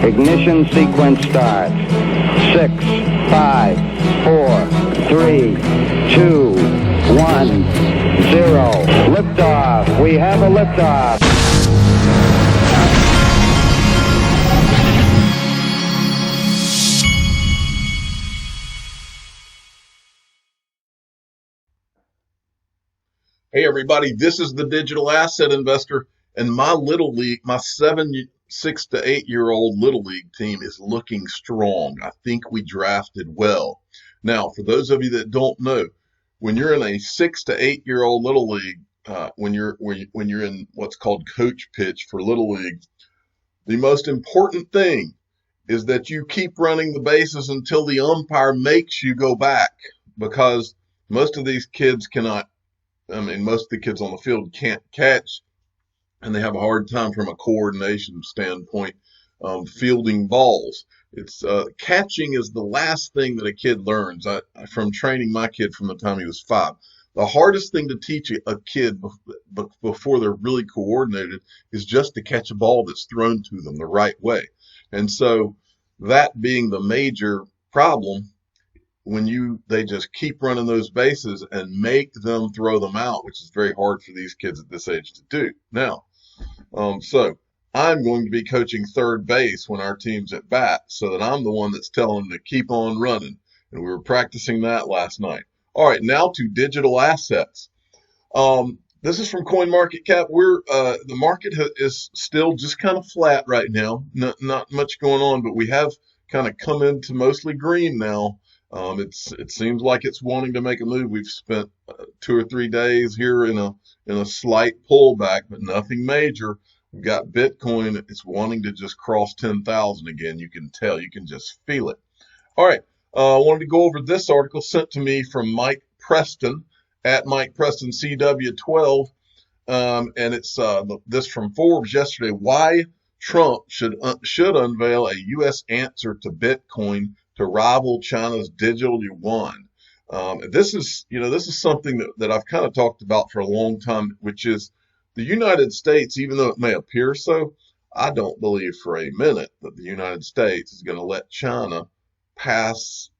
Ignition sequence starts. 6, 5, 4, 3, 2, 1, 0. Liftoff. We have a liftoff. Hey everybody, this is the Digital Asset Investor, and my Little League, my 6 to 8 year old Little League team is looking strong. I think we drafted well. Now, for those of you that don't know, when you're in a 6 to 8 year old Little League, when you're in what's called coach pitch for Little League, the most important thing is that you keep running the bases until the umpire makes you go back, because most of these kids cannot. Most of the kids on the field can't catch, and they have a hard time from a coordination standpoint fielding balls. It's catching is the last thing that a kid learns. From training my kid from the time he was 5. The hardest thing to teach a kid before they're really coordinated is just to catch a ball that's thrown to them the right way. And so that being the major problem, when they just keep running those bases and make them throw them out, which is very hard for these kids at this age to do. Now, so I'm going to be coaching third base when our team's at bat, so that I'm the one that's telling them to keep on running. And we were practicing that last night. All right, now to digital assets. This is from CoinMarketCap. The market is still just kind of flat right now. Not much going on, but we have kind of come into mostly green now. It seems like it's wanting to make a move. We've spent 2 or 3 days here in a slight pullback, but nothing major. We've got Bitcoin. It's wanting to just cross 10,000 again. You can tell. You can just feel it. All right. I wanted to go over this article sent to me from Mike Preston at Mike Preston CW12, and it's this from Forbes yesterday. Why Trump should unveil a U.S. answer to Bitcoin to rival China's digital yuan. This is something that I've kind of talked about for a long time, which is the United States, even though it may appear so, I don't believe for a minute that the United States is going to let China pass,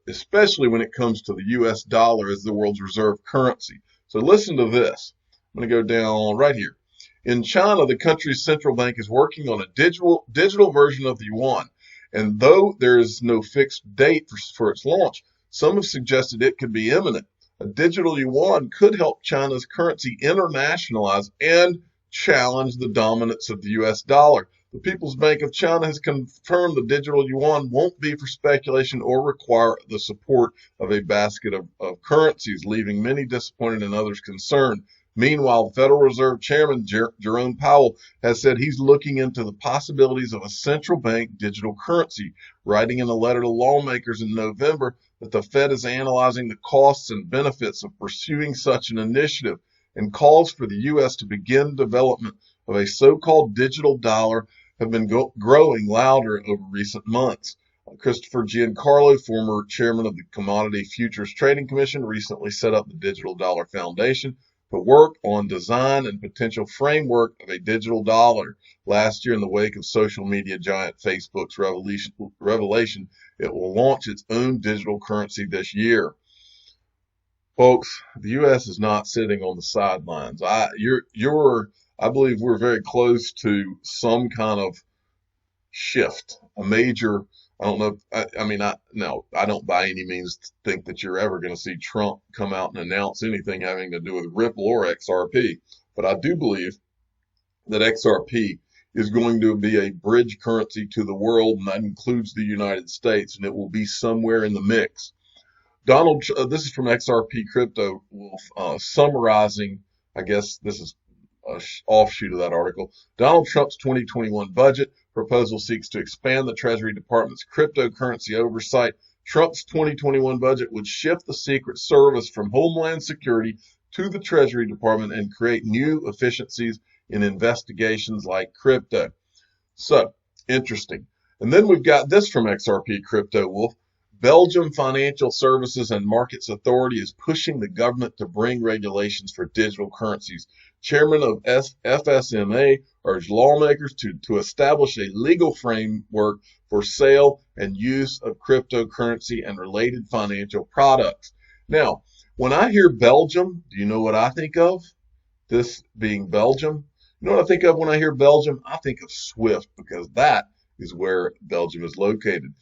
especially when it comes to the U.S. dollar as the world's reserve currency. So listen to this. I'm going to go down right here. In China, the country's central bank is working on a digital version of the yuan. And though there is no fixed date for its launch, some have suggested it could be imminent. A digital yuan could help China's currency internationalize and challenge the dominance of the U.S. dollar. The People's Bank of China has confirmed the digital yuan won't be for speculation or require the support of a basket of currencies, leaving many disappointed and others concerned. Meanwhile, Federal Reserve Chairman Jerome Powell has said he's looking into the possibilities of a central bank digital currency, writing in a letter to lawmakers in November that the Fed is analyzing the costs and benefits of pursuing such an initiative, and calls for the U.S. to begin development of a so-called digital dollar have been growing louder over recent months. Christopher Giancarlo, former chairman of the Commodity Futures Trading Commission, recently set up the Digital Dollar Foundation to work on design and potential framework of a digital dollar. Last year, in the wake of social media giant Facebook's revelation, it will launch its own digital currency this year. Folks, the U.S. is not sitting on the sidelines. I believe we're very close to some kind of shift, a major. I don't know. I don't by any means think that you're ever going to see Trump come out and announce anything having to do with Ripple or XRP. But I do believe that XRP is going to be a bridge currency to the world, and that includes the United States, and it will be somewhere in the mix. This is from XRP Crypto, summarizing, I guess this is an offshoot of that article. Donald Trump's 2021 budget proposal seeks to expand the Treasury Department's cryptocurrency oversight. Trump's 2021 budget would shift the Secret Service from Homeland Security to the Treasury Department and create new efficiencies in investigations like crypto. So, interesting. And then we've got this from XRP Crypto Wolf. Belgium Financial Services and Markets Authority is pushing the government to bring regulations for digital currencies. Chairman of FSMA urged lawmakers to establish a legal framework for sale and use of cryptocurrency and related financial products. Now, when I hear Belgium, do you know what I think of? This being Belgium. You know what I think of when I hear Belgium? I think of SWIFT, because that is where Belgium is located.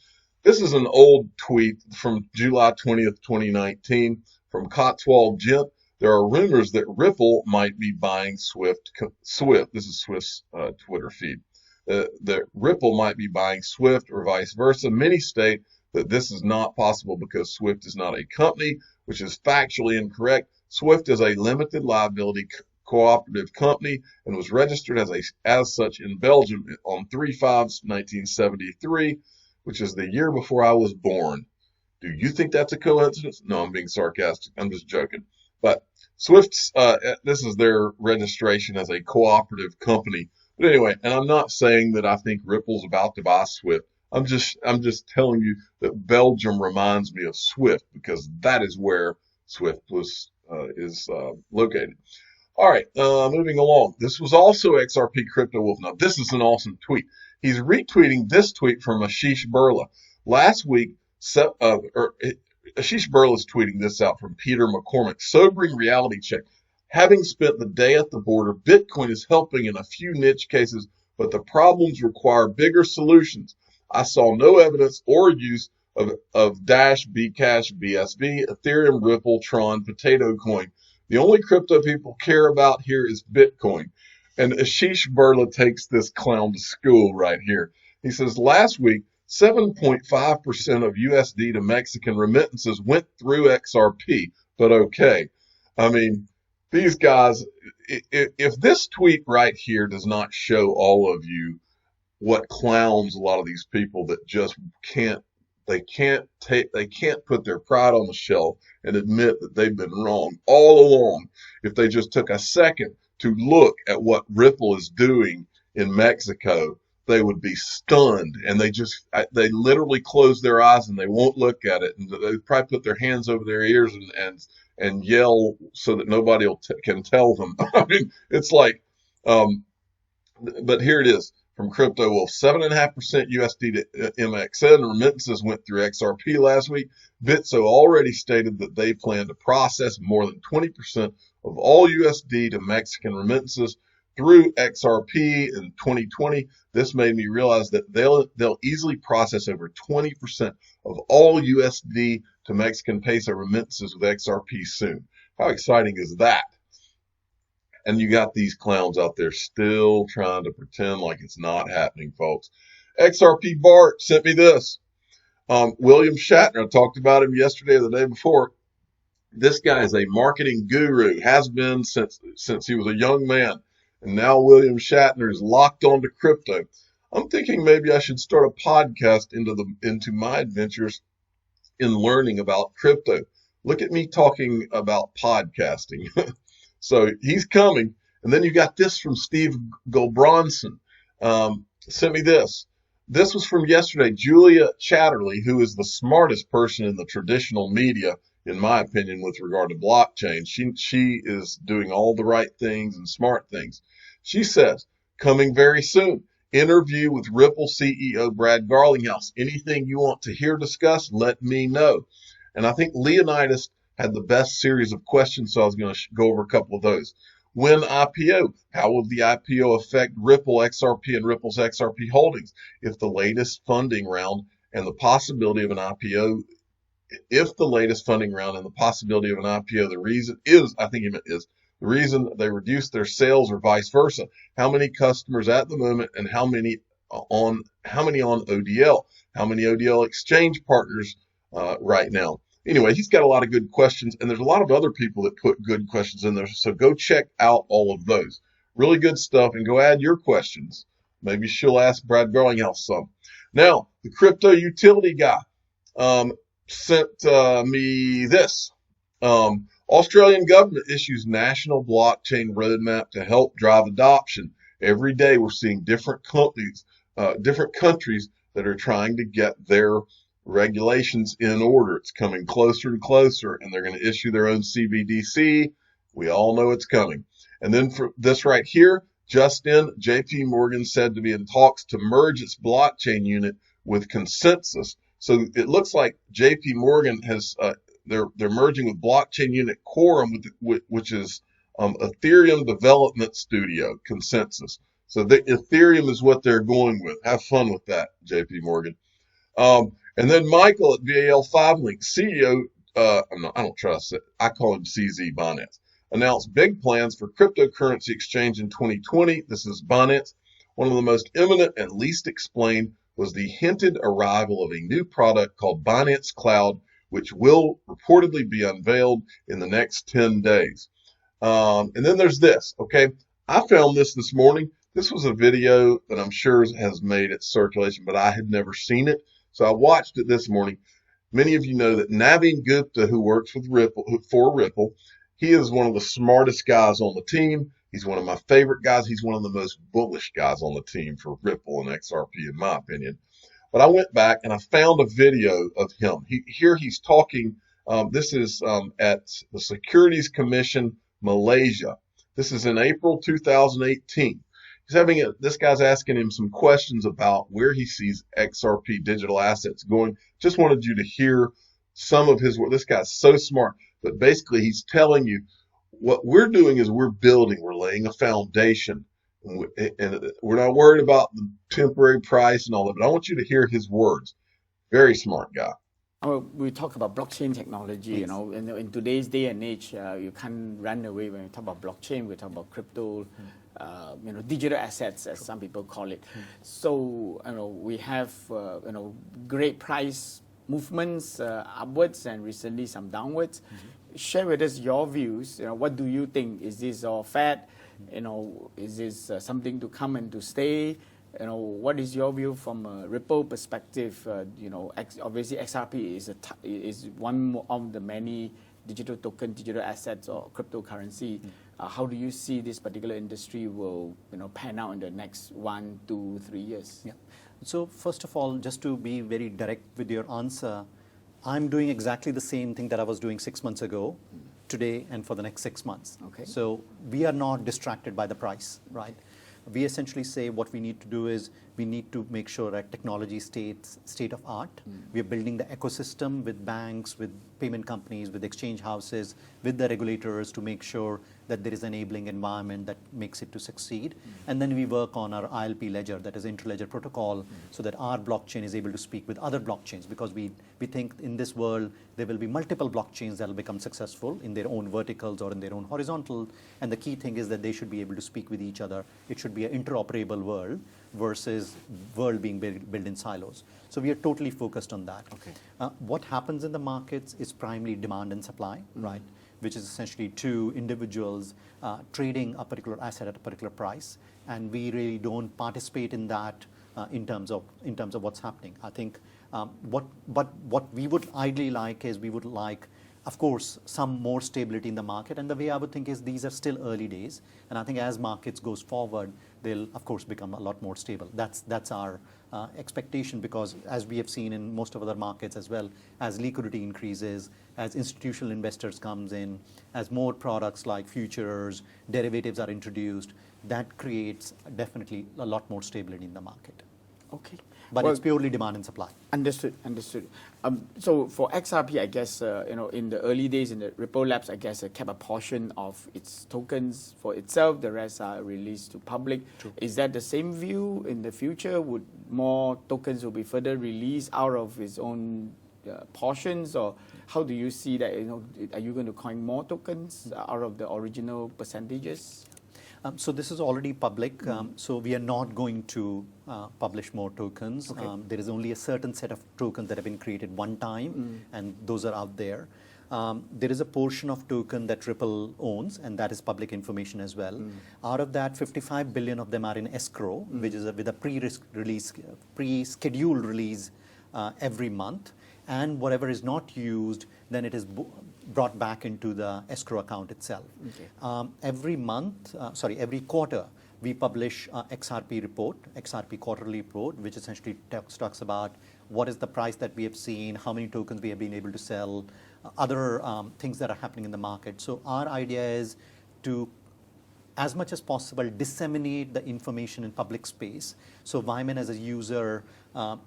This is an old tweet from July 20th, 2019 from Cotswold Gent. There are rumors that Ripple might be buying Swift. This is Swift's Twitter feed. That Ripple might be buying Swift or vice versa. Many state that this is not possible because Swift is not a company, which is factually incorrect. Swift is a limited liability cooperative company and was registered as such in Belgium on 3/5/1973, which is the year before I was born. Do you think that's a coincidence? No, I'm being sarcastic. I'm just joking. But Swift's, this is their registration as a cooperative company. But anyway, and I'm not saying that I think Ripple's about to buy Swift. I'm just telling you that Belgium reminds me of Swift, because that is where Swift is located. All right, moving along. This was also XRP Crypto Wolf. Now, this is an awesome tweet. He's retweeting this tweet from Ashish Burla. Last week, Ashish Burla is tweeting this out from Peter McCormick. Sobering reality check. Having spent the day at the border, Bitcoin is helping in a few niche cases, but the problems require bigger solutions. I saw no evidence or use of Dash, Bcash, BSV, Ethereum, Ripple, Tron, Potato Coin. The only crypto people care about here is Bitcoin. And Ashish Burla takes this clown to school right here. He says, last week, 7.5% of USD to Mexican remittances went through XRP, but okay. I mean, these guys, if this tweet right here does not show all of you what clowns a lot of these people that just can't put their pride on the shelf and admit that they've been wrong all along. If they just took a second to look at what Ripple is doing in Mexico, they would be stunned, and they literally close their eyes and they won't look at it, and they probably put their hands over their ears and yell so that nobody can tell them. I mean, it's like, but here it is. From Crypto Wolf, 7.5% USD to MXN remittances went through XRP last week. Bitso already stated that they plan to process more than 20% of all USD to Mexican remittances through XRP in 2020. This made me realize that they'll easily process over 20% of all USD to Mexican peso remittances with XRP soon. How exciting is that? And you got these clowns out there still trying to pretend like it's not happening, folks. XRP Bart sent me this. William Shatner, I talked about him yesterday or the day before. This guy is a marketing guru, has been since he was a young man. And now William Shatner is locked onto crypto. I'm thinking maybe I should start a podcast into my adventures in learning about crypto. Look at me talking about podcasting. So he's coming. And then you got this from Steve Gulbranson. Sent me this. This was from yesterday. Julia Chatterley, who is the smartest person in the traditional media, in my opinion, with regard to blockchain. She is doing all the right things and smart things. She says, coming very soon, interview with Ripple CEO Brad Garlinghouse. Anything you want to hear discussed, let me know. And I think Leonidas had the best series of questions, so I was going to go over a couple of those. When IPO, how will the IPO affect Ripple XRP and Ripple's XRP holdings? If the latest funding round and the possibility of an IPO, the reason is, I think the reason they reduced their sales or vice versa. How many customers at the moment and how many on ODL? How many ODL exchange partners right now? Anyway, he's got a lot of good questions, and there's a lot of other people that put good questions in there. So go check out all of those. Really good stuff, and go add your questions. Maybe she'll ask Brad Garlinghouse some. Now, the crypto utility guy sent me this. Australian government issues national blockchain roadmap to help drive adoption. Every day we're seeing different countries that are trying to get their regulations in order. It's coming closer and closer, and they're going to issue their own CBDC. We all know it's coming. And then for this right here, just in, JP Morgan said to be in talks to merge its blockchain unit with Consensus. So it looks like JP Morgan has they're merging with blockchain unit Quorum, which is Ethereum Development Studio Consensus. So the Ethereum is what they're going with. Have fun with that, JP Morgan. And then Michael at VAL5 Link, CEO, I don't trust it. I call him CZ Binance, announced big plans for cryptocurrency exchange in 2020. This is Binance. One of the most imminent and least explained was the hinted arrival of a new product called Binance Cloud, which will reportedly be unveiled in the next 10 days. And then there's this, okay? I found this morning. This was a video that I'm sure has made its circulation, but I had never seen it. So I watched it this morning. Many of you know that Navin Gupta, who works with Ripple, he is one of the smartest guys on the team. He's one of my favorite guys. He's one of the most bullish guys on the team for Ripple and XRP, in my opinion. But I went back and I found a video of him. Here he's talking. This is at the Securities Commission, Malaysia. This is in April 2018. This guy's asking him some questions about where he sees XRP digital assets going. Just wanted you to hear some of his work. This guy's so smart, but basically he's telling you what we're doing is we're laying a foundation, and we're not worried about the temporary price and all that, but I want you to hear his words. Very smart guy. We talk about blockchain technology, you know, in today's day and age, you can't run away when we talk about blockchain. We talk about crypto, digital assets, as some people call it. So, we have, great price movements upwards and recently some downwards. Share with us your views. What do you think? Is this all fad? Is this something to come and to stay? What is your view from a Ripple perspective? Obviously XRP is one of the many digital token, digital assets or cryptocurrency. How do you see this particular industry will pan out in the next 1, 2, 3 years? Yeah. So first of all, just to be very direct with your answer, I'm doing exactly the same thing that I was doing 6 months ago, today and for the next 6 months. Okay. So we are not distracted by the price, right? We essentially say what we need to do is we need to make sure that technology stays state of art. We are building the ecosystem with banks, with payment companies, with exchange houses, with the regulators to make sure that there is an enabling environment that makes it to succeed. And then we work on our ILP ledger, that is interledger protocol, so that our blockchain is able to speak with other blockchains, because we think in this world there will be multiple blockchains that will become successful in their own verticals or in their own horizontal. And the key thing is that they should be able to speak with each other. It should be an interoperable world versus world being built in silos. So we are totally focused on that. Okay. What happens in the markets is primarily demand and supply, right? Which is essentially two individuals trading a particular asset at a particular price, and we really don't participate in that in terms of what's happening. I think what we would ideally like is we would like, of course, some more stability in the market, and the way I would think is these are still early days, and I think as markets goes forward, they'll of course become a lot more stable. That's our expectation, because as we have seen in most of other markets as well, as liquidity increases, as institutional investors comes in, as more products like futures, derivatives are introduced, that creates definitely a lot more stability in the market. Okay. But it's purely demand and supply. Understood. So for XRP, I guess, in the early days in the Ripple Labs, I guess it kept a portion of its tokens for itself. The rest are released to public. True. Is that the same view in the future? Would more tokens will be further released out of its own portions, or how do you see that? Are you going to coin more tokens out of the original percentages? So this is already public, so we are not going to publish more tokens. Okay. There is only a certain set of tokens that have been created one time, and those are out there. There is a portion of token that Ripple owns, and that is public information as well. Out of that, 55 billion of them are in escrow, which is with a pre-scheduled release every month. And whatever is not used, then it is brought back into the escrow account itself. Okay. Every quarter, we publish XRP report, XRP quarterly report, which essentially talks about what is the price that we have seen, how many tokens we have been able to sell, other things that are happening in the market. So our idea is to, as much as possible, disseminate the information in public space. So Wyman as a user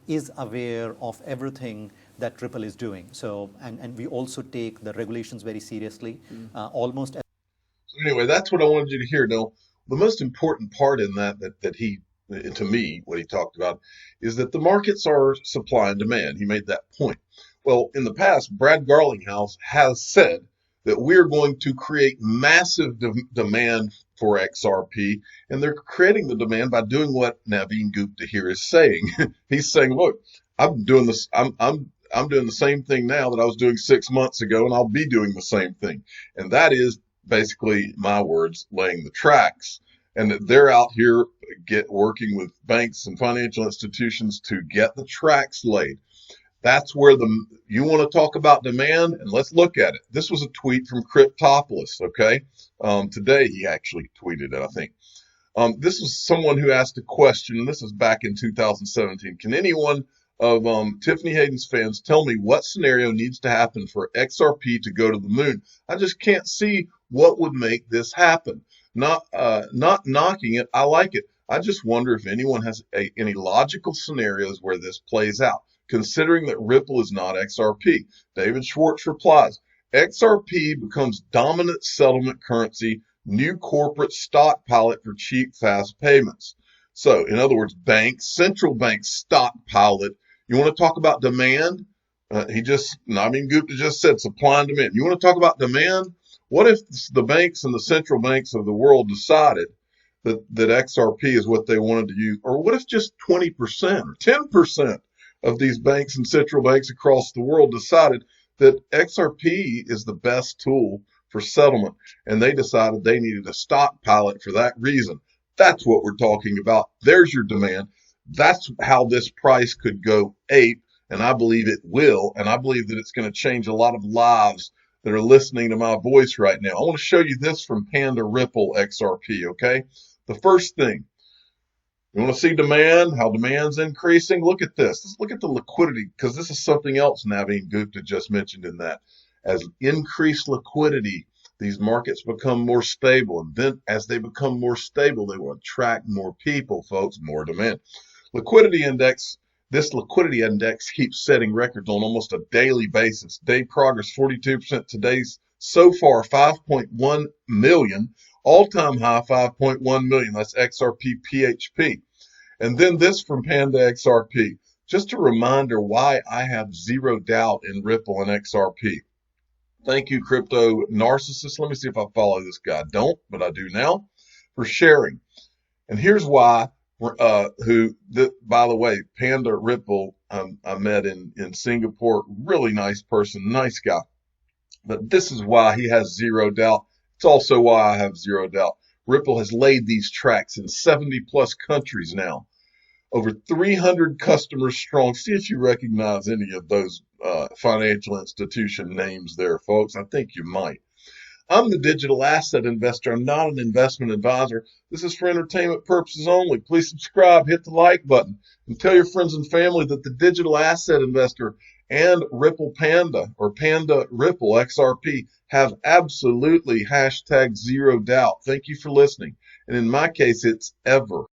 is aware of everything that Ripple is doing. So, and we also take the regulations very seriously, almost. So anyway, that's what I wanted you to hear. Now, the most important part in that he, to me, what he talked about is that the markets are supply and demand. He made that point. Well, in the past, Brad Garlinghouse has said that we're going to create massive demand for XRP, and they're creating the demand by doing what Navin Gupta here is saying. He's saying, look, I'm doing this. I'm doing the same thing now that I was doing 6 months ago, and I'll be doing the same thing. And that is basically, my words, laying the tracks. And they're out here working with banks and financial institutions to get the tracks laid. That's where you want to talk about demand, and let's look at it. This was a tweet from Cryptopolis, okay? Today he actually tweeted it, I think. This was someone who asked a question, and this is back in 2017. Can anyone of Tiffany Hayden's fans tell me what scenario needs to happen for XRP to go to the moon? I just can't see what would make this happen. Not knocking it, I like it. I just wonder if anyone has any logical scenarios where this plays out, considering that Ripple is not XRP. David Schwartz replies, XRP becomes dominant settlement currency, new corporate stockpile it for cheap, fast payments. So, in other words, central banks stockpile it. You want to talk about demand? Navin Gupta just said supply and demand. You want to talk about demand? What if the banks and the central banks of the world decided that XRP is what they wanted to use? Or what if just 20% or 10% of these banks and central banks across the world decided that XRP is the best tool for settlement, and they decided they needed a stockpile it for that reason? That's what we're talking about. There's your demand. That's how this price could go ape, and I believe it will, and I believe that it's going to change a lot of lives that are listening to my voice right now. I want to show you this from Panda Ripple XRP, okay? The first thing, you want to see demand, how demand's increasing? Look at this. Let's look at the liquidity, because this is something else Navin Gupta just mentioned in that. As increased liquidity, these markets become more stable. And then as they become more stable, they will attract more people, folks, more demand. This liquidity index keeps setting records on almost a daily basis. Day progress, 42%. Today's so far, 5.1 million. All-time high, 5.1 million. That's XRP PHP. And then this from Panda XRP. Just a reminder why I have zero doubt in Ripple and XRP. Thank you, Crypto Narcissist. Let me see if I follow this guy. Don't, but I do now, for sharing. And here's why. By the way, Panda Ripple, I met in Singapore. Really nice person, nice guy. But this is why he has zero doubt. It's also why I have zero doubt. Ripple has laid these tracks in 70 plus countries now. Over 300 customers strong. See if you recognize any of those financial institution names there, folks. I think you might. I'm the digital asset investor. I'm not an investment advisor. This is for entertainment purposes only. Please subscribe, hit the like button, and tell your friends and family that the digital asset investor and Ripple Panda or Panda Ripple XRP have absolutely #0 doubt. Thank you for listening. And in my case, it's ever.